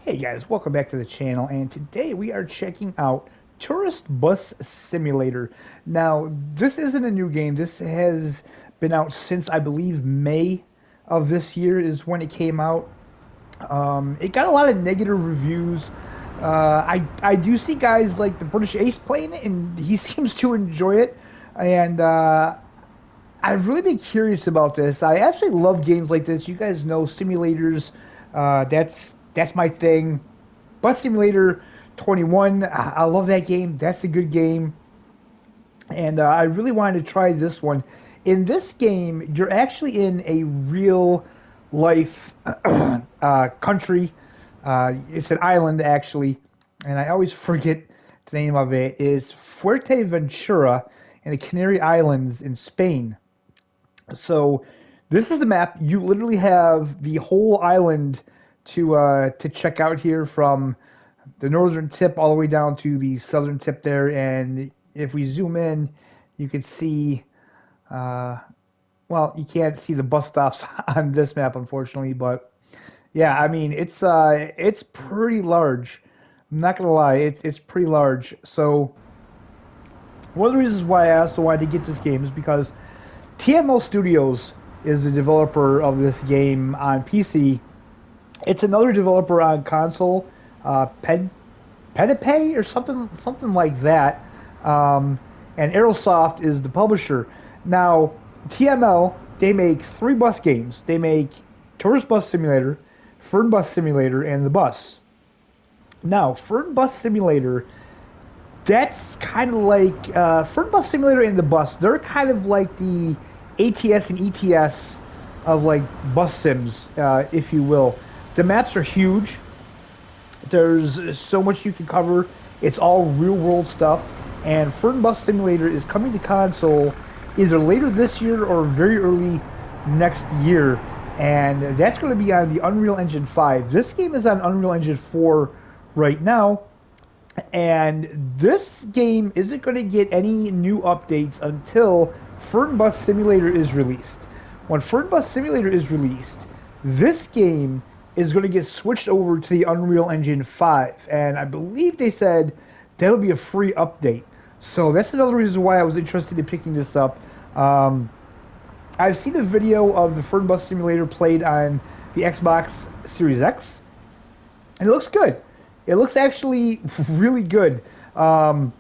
Hey guys, welcome back to the channel, and today we are checking out Tourist Bus Simulator. Now, this isn't a new game. This has been out since, I believe, May of this year is when it came out. It got a lot of negative reviews. I do see guys like the British Ace playing it, and he seems to enjoy it. And I've really been curious about this. I actually love games like this. You guys know simulators. That's my thing. Bus Simulator 21. I love that game. That's a good game. And I really wanted to try this one. In this game, you're actually in a real life country. It's an island, actually. And I always forget the name of it. It's Fuerteventura in the Canary Islands in Spain. So this is the map. You literally have the whole island to check out here from the northern tip all the way down to the southern tip there. And if we zoom in, you can see, well, you can't see the bus stops on this map, unfortunately, but yeah, I mean, it's pretty large. I'm not gonna lie, it's pretty large. So one of the reasons why I also wanted to get this game is because TML Studios is the developer of this game on PC. It's another developer on console, Pedipe or something like that. And Aerosoft is the publisher. Now, TML, they make 3 bus games. They make Tourist Bus Simulator, Fern Bus Simulator, and The Bus. Now, Fern Bus Simulator, that's kind of like Fern Bus Simulator and The Bus. They're kind of like the ATS and ETS of like bus sims, if you will. The maps are huge. There's so much you can cover. It's all real world stuff. And Fern Bus Simulator is coming to console either later this year or very early next year. And that's going to be on the Unreal Engine 5. This game is on Unreal Engine 4 right now. And this game isn't going to get any new updates until Fern Bus Simulator is released. When Fern Bus Simulator is released, this game is going to get switched over to the Unreal Engine 5. And I believe they said that'll be a free update. So that's another reason why I was interested in picking this up. I've seen a video of the Fern Bus Simulator played on the Xbox Series X. And it looks good. It looks actually really good. When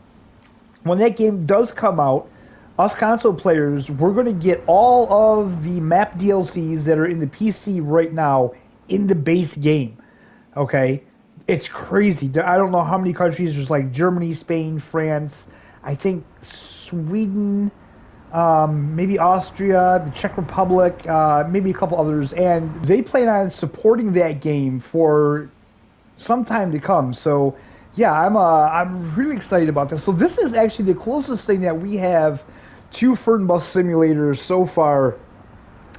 that game does come out, us console players, we're going to get all of the map DLCs that are in the PC right now in the base game. Okay? It's crazy. I don't know how many countries. There's like Germany, Spain, France, I think Sweden, maybe Austria, the Czech Republic, maybe a couple others. And they plan on supporting that game for some time to come. So yeah, I'm really excited about this. So this is actually the closest thing that we have to Fern Bus Simulator so far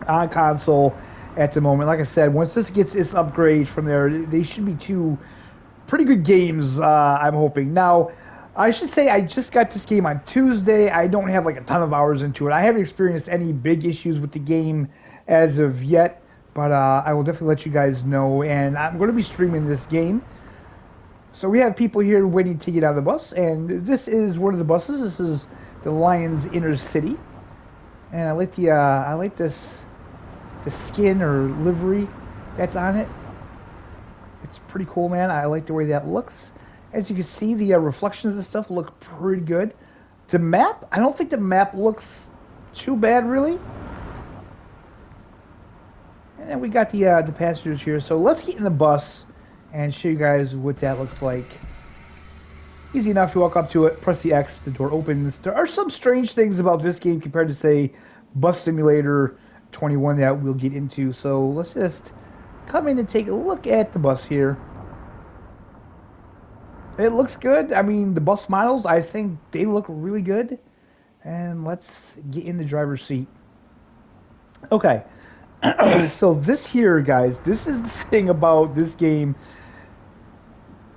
on console at the moment. Like I said, once this gets its upgrade from there, they should be 2 pretty good games, I'm hoping. Now, I should say I just got this game on Tuesday. I don't have like a ton of hours into it. I haven't experienced any big issues with the game as of yet, but I will definitely let you guys know. And I'm going to be streaming this game. So we have people here waiting to get on the bus, and this is one of the buses. This is the Lions Inner City, and I like this the skin or livery that's on it. It's pretty cool, man. I like the way that looks. As you can see, the reflections and stuff look pretty good. The map, I don't think the map looks too bad, really. And then we got the passengers here. So let's get in the bus and show you guys what that looks like. Easy enough to walk up to it, press the X, the door opens. There are some strange things about this game compared to, say, Bus Simulator 21 that we'll get into. So let's just come in and take a look at the bus here. It looks good. I mean, the bus models, I think they look really good. And let's get in the driver's seat. Okay. So this here, guys, this is the thing about this game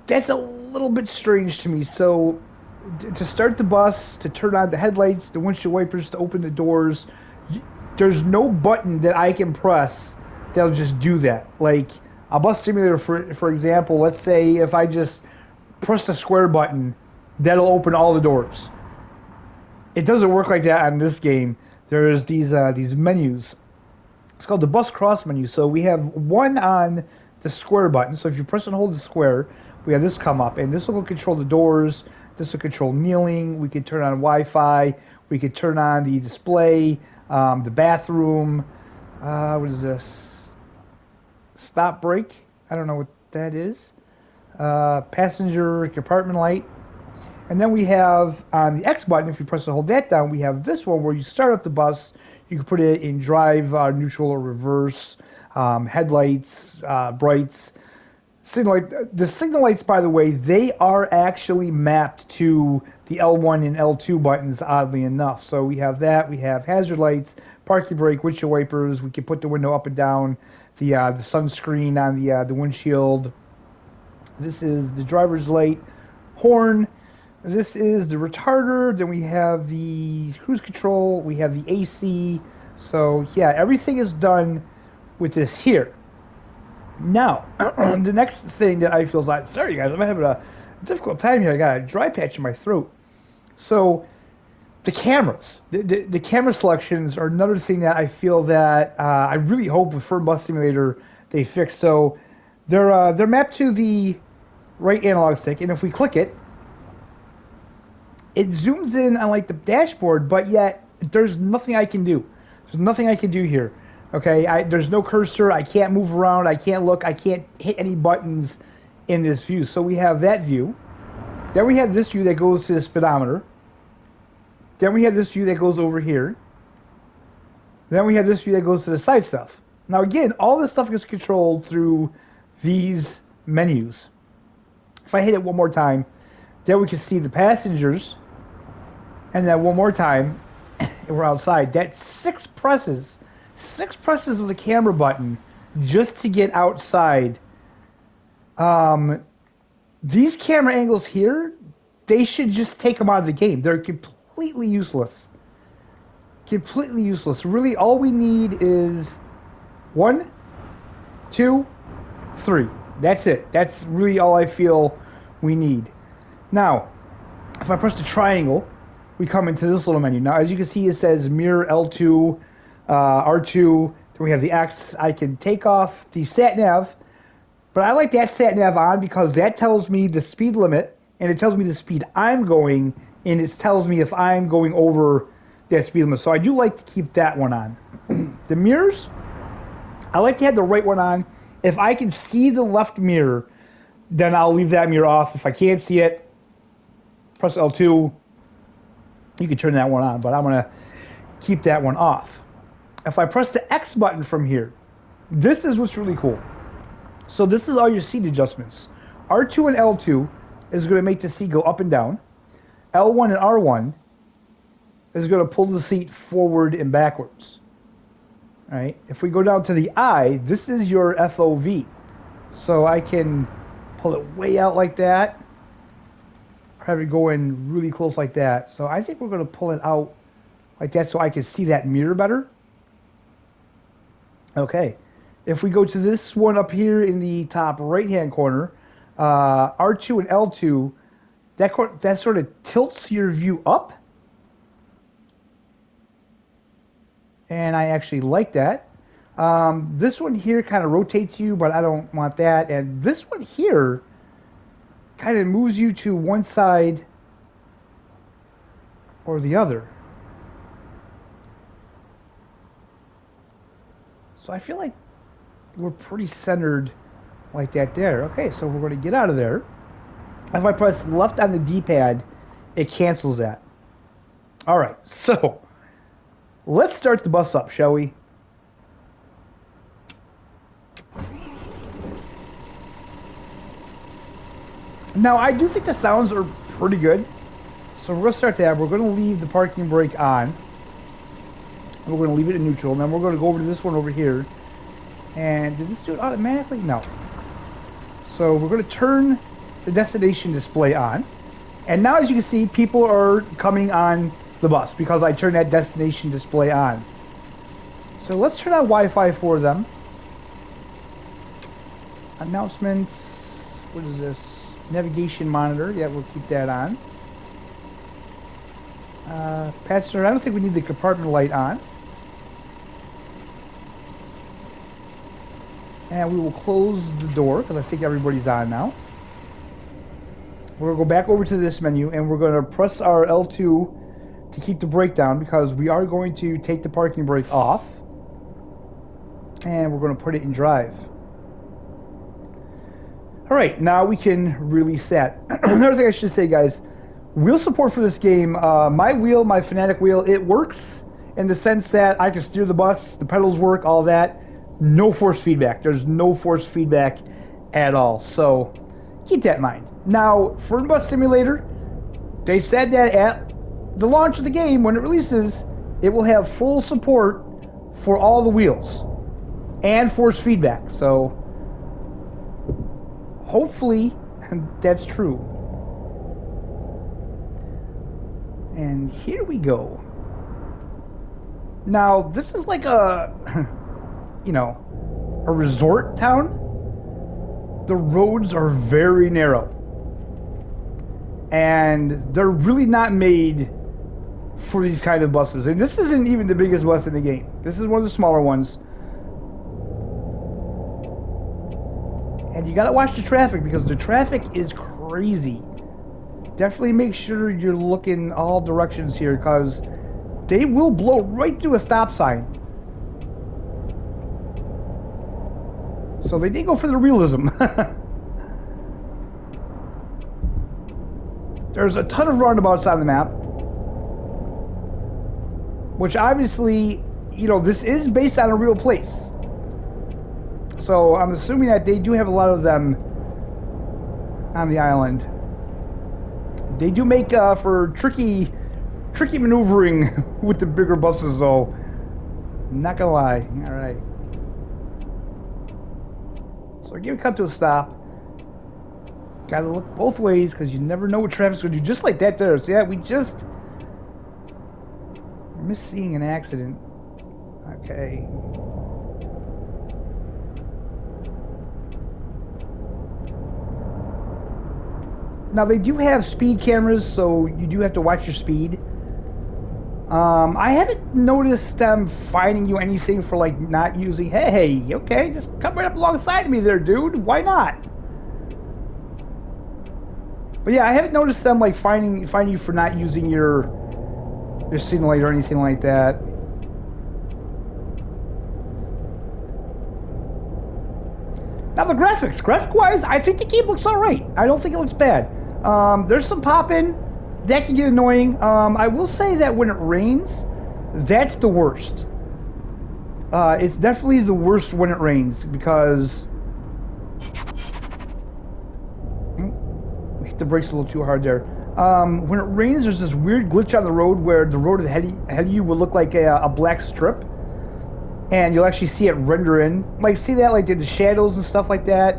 that's a little bit strange to me. So to start the bus, to turn on the headlights, the windshield wipers, to open the doors, there's no button that I can press that'll just do that. Like, A bus simulator, for example, let's say if I just press the square button, that'll open all the doors. It doesn't work like that on this game. There's these menus. It's called the bus cross menu. So we have one on the square button. So if you press and hold the square, we have this come up, and this will control the doors. This will control kneeling. We can turn on Wi-Fi. We could turn on the display, the bathroom. What is this? Stop brake. I don't know what that is. Passenger compartment light. And then we have on the X button, if you press and hold that down, we have this one where you start up the bus. You can put it in drive, neutral, or reverse. Headlights, brights, signal light. The signal lights, by the way, they are actually mapped to the L1 and L2 buttons, oddly enough. So we have that. We have hazard lights, parking brake, windshield wipers. We can put the window up and down. The sunscreen on the windshield. This is the driver's light, horn. This is the retarder. Then we have the cruise control. We have the AC. So yeah, everything is done with this here. Now, the next thing that I feel is like, sorry guys, I'm having a difficult time here. I got a dry patch in my throat. So the cameras, the camera selections are another thing that I feel that I really hope with Firm Bus Simulator they fix. So they're mapped to the right analog stick, and if we click it, it zooms in on like the dashboard, but yet there's nothing I can do. There's nothing I can do here. Okay, there's no cursor. I can't move around. I can't look. I can't hit any buttons in this view. So we have that view. Then we have this view that goes to the speedometer. Then we have this view that goes over here. Then we have this view that goes to the side stuff. Now again, all this stuff gets controlled through these menus. If I hit it one more time, then we can see the passengers. And then one more time, and we're outside. That's six presses of the camera button just to get outside. These camera angles here, they should just take them out of the game. They're completely useless. Completely useless. Really, all we need is 1, 2, 3. That's it. That's really all I feel we need. Now, if I press the triangle, we come into this little menu. Now, as you can see, it says mirror L2, R2. Then we have the X. I can take off the sat nav, but I like that sat nav on because that tells me the speed limit, and it tells me the speed I'm going, and it tells me if I'm going over that speed limit. So I do like to keep that one on. The mirrors, I like to have the right one on. If I can see the left mirror, then I'll leave that mirror off. If I can't see it, press L2. You can turn that one on, but I'm going to keep that one off. If I press the X button from here, this is what's really cool. So this is all your seat adjustments. R2 and L2 is going to make the seat go up and down. L1 and R1 is going to pull the seat forward and backwards. All right. If we go down to the I, this is your FOV. So I can pull it way out like that, or have it go in really close like that. So I think we're going to pull it out like that so I can see that mirror better. Okay. If we go to this one up here in the top right-hand corner, R2 and L2, that sort of tilts your view up. And I actually like that. This one here kind of rotates you, but I don't want that. And this one here kind of moves you to one side or the other. So I feel like we're pretty centered like that there. Okay, so we're going to get out of there. If I press left on the D-pad, it cancels that. All right, so let's start the bus up, shall we? Now, I do think the sounds are pretty good. So we're going to start that. We're going to leave the parking brake on. We're going to leave it in neutral. And then we're going to go over to this one over here. And did this do it automatically? No. So we're going to turn the destination display on. And now, as you can see, people are coming on the bus because I turned that destination display on. So let's turn on Wi-Fi for them. Announcements. What is this? Navigation monitor. Yeah, we'll keep that on. Passenger, I don't think we need the compartment light on. And we will close the door because I think everybody's on now. We're going to go back over to this menu and we're going to press our L2 to keep the brake down because we are going to take the parking brake off. And we're going to put it in drive. Alright, now we can release that. Another thing I should say, guys, wheel support for this game, my wheel, my Fanatic wheel, it works in the sense that I can steer the bus, the pedals work, all that. No force feedback. There's no force feedback at all. So keep that in mind. Now, for the Bus Simulator, they said that at the launch of the game, when it releases, it will have full support for all the wheels and force feedback. So hopefully that's true. And here we go. Now, this is like a, a resort town. The roads are very narrow. And they're really not made for these kind of buses. And this isn't even the biggest bus in the game. This is one of the smaller ones. And you gotta watch the traffic because the traffic is crazy. Definitely make sure you're looking all directions here because they will blow right through a stop sign. So they did go for the realism. There's a ton of roundabouts on the map. Which obviously, this is based on a real place. So I'm assuming that they do have a lot of them on the island. They do make for tricky maneuvering with the bigger buses, though. Not gonna lie. All right. So give a cut to a stop. Gotta look both ways because you never know what traffic's gonna do. Just like that there. So yeah, we just missed seeing an accident. Okay. Now they do have speed cameras, so you do have to watch your speed. I haven't noticed them fining you anything for like not using. Hey, okay, just come right up alongside of me there, dude. Why not? But yeah, I haven't noticed them like fining you for not using your signal light or anything like that. Now the graphic-wise, I think the game looks alright. I don't think it looks bad. There's some pop-in that can get annoying. I will say that when it rains, that's the worst. It's definitely the worst when it rains because we hit the brakes a little too hard there. When it rains, there's this weird glitch on the road where the road ahead of you will look like a black strip. And you'll actually see it render in. Like, see that? Like, the shadows and stuff like that.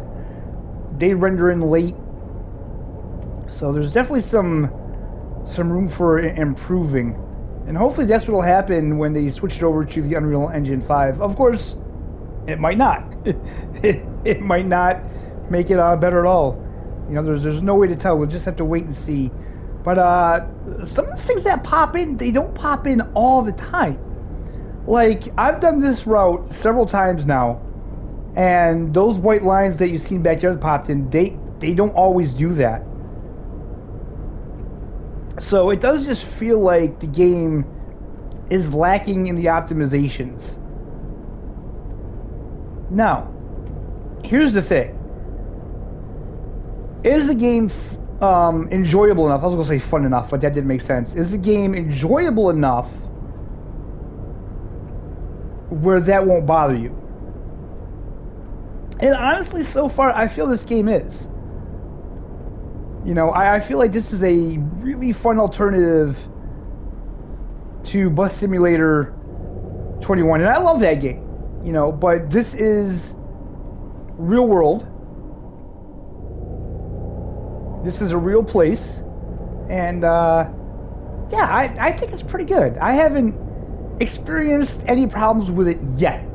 They render in late. So there's definitely some room for improving. And hopefully that's what will happen when they switch it over to the Unreal Engine 5. Of course, it might not. it might not make it better at all. There's no way to tell. We'll just have to wait and see. But some of the things that pop in, they don't pop in all the time. Like, I've done this route several times now, and those white lines that you've seen back there that popped in, they don't always do that. So it does just feel like the game is lacking in the optimizations. Now, here's the thing. Is the game enjoyable enough? I was going to say fun enough, but that didn't make sense. Is the game enjoyable enough where that won't bother you? And honestly, so far, I feel this game is. I feel like this is a really fun alternative to Bus Simulator 21. And I love that game, but this is real world. This is a real place. And, yeah, I think it's pretty good. I haven't experienced any problems with it yet.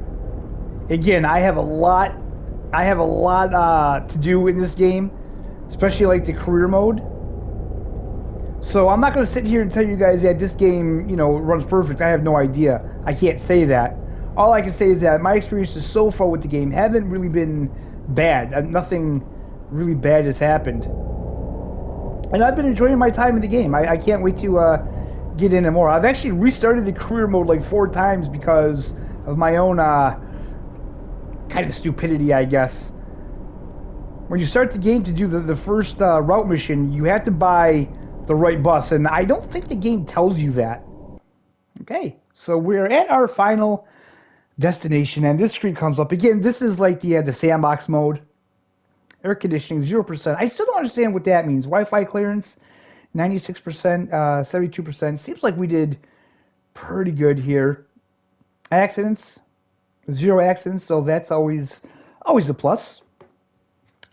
Again, I have a lot I have a lot to do in this game, especially like the career mode. So I'm not going to sit here and tell you guys that this game, runs perfect. I have no idea. I can't say that. All I can say is that my experiences so far with the game haven't really been bad. Nothing really bad has happened. And I've been enjoying my time in the game. I can't wait to get in it more. I've actually restarted the career mode like 4 times because of my own kind of stupidity, I guess. When you start the game to do the first route mission, you have to buy the right bus, and I don't think the game tells you that. Okay, so we're at our final destination, and this screen comes up again. This is like the sandbox mode. Air conditioning 0%. I still don't understand what that means. Wi-Fi clearance 96%, 72%. Seems like we did pretty good here. Accidents 0 accidents, so that's always a plus.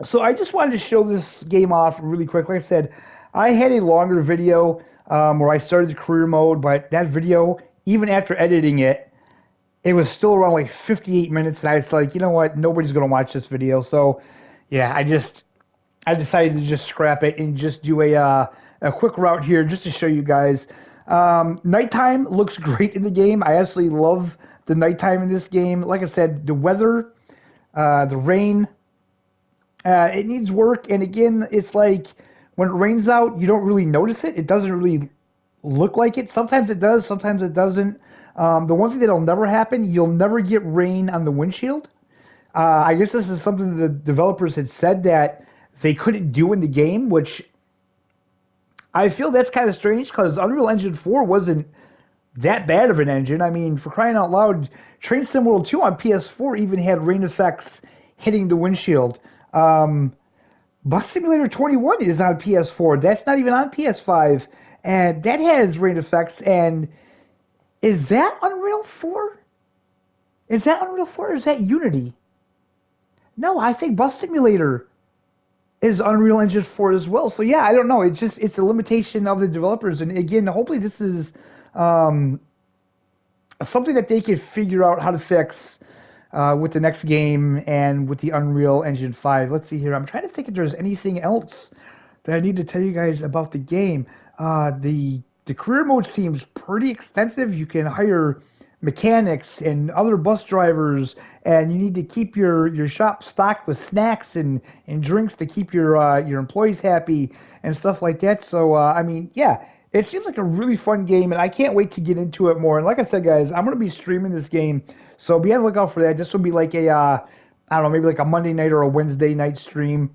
So I just wanted to show this game off really quick. Like I said, I had a longer video where I started the career mode, but that video, even after editing it, it was still around like 58 minutes, and I was like, you know what, nobody's gonna watch this video. So yeah, I decided to just scrap it and just do a quick route here just to show you guys. Nighttime looks great in the game. I absolutely love the nighttime in this game. Like I said, the weather, the rain, it needs work. And again, it's like when it rains out, you don't really notice it. It doesn't really look like it. Sometimes it does, sometimes it doesn't. The one thing that'll never happen, you'll never get rain on the windshield. I guess this is something the developers had said that they couldn't do in the game, which I feel that's kind of strange because Unreal Engine 4 wasn't that bad of an engine. I mean, for crying out loud, Train Sim World 2 on PS4 even had rain effects hitting the windshield. Bus Simulator 21 is on PS4. That's not even on PS5. And that has rain effects. And is that Unreal 4? Is that Unreal 4 or is that Unity? No, I think Bus Simulator is Unreal Engine 4 as well. So yeah, I don't know. It's a limitation of the developers. And again, hopefully this is um, something that they can figure out how to fix with the next game and with the Unreal Engine 5. Let's see here. I'm trying to think if there's anything else that I need to tell you guys about the game. The career mode seems pretty extensive. You can hire mechanics and other bus drivers, and you need to keep your shop stocked with snacks and drinks to keep your employees happy and stuff like that. So I mean, yeah, it seems like a really fun game, and I can't wait to get into it more. And like I said, guys, I'm gonna be streaming this game, so be on the lookout for that. This will be like a I don't know, maybe like a Monday night or a Wednesday night stream.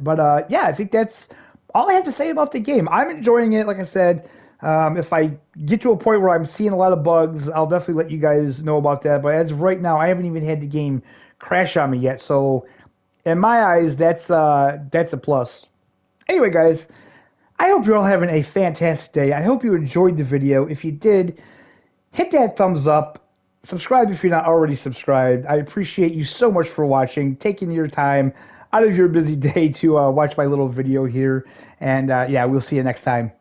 But yeah, I think that's all I have to say about the game. I'm enjoying it. Like I said, if I get to a point where I'm seeing a lot of bugs, I'll definitely let you guys know about that. But as of right now, I haven't even had the game crash on me yet. So in my eyes, that's a plus. Anyway, guys, I hope you're all having a fantastic day. I hope you enjoyed the video. If you did, hit that thumbs up. Subscribe if you're not already subscribed. I appreciate you so much for watching, taking your time out of your busy day to watch my little video here. And yeah, we'll see you next time.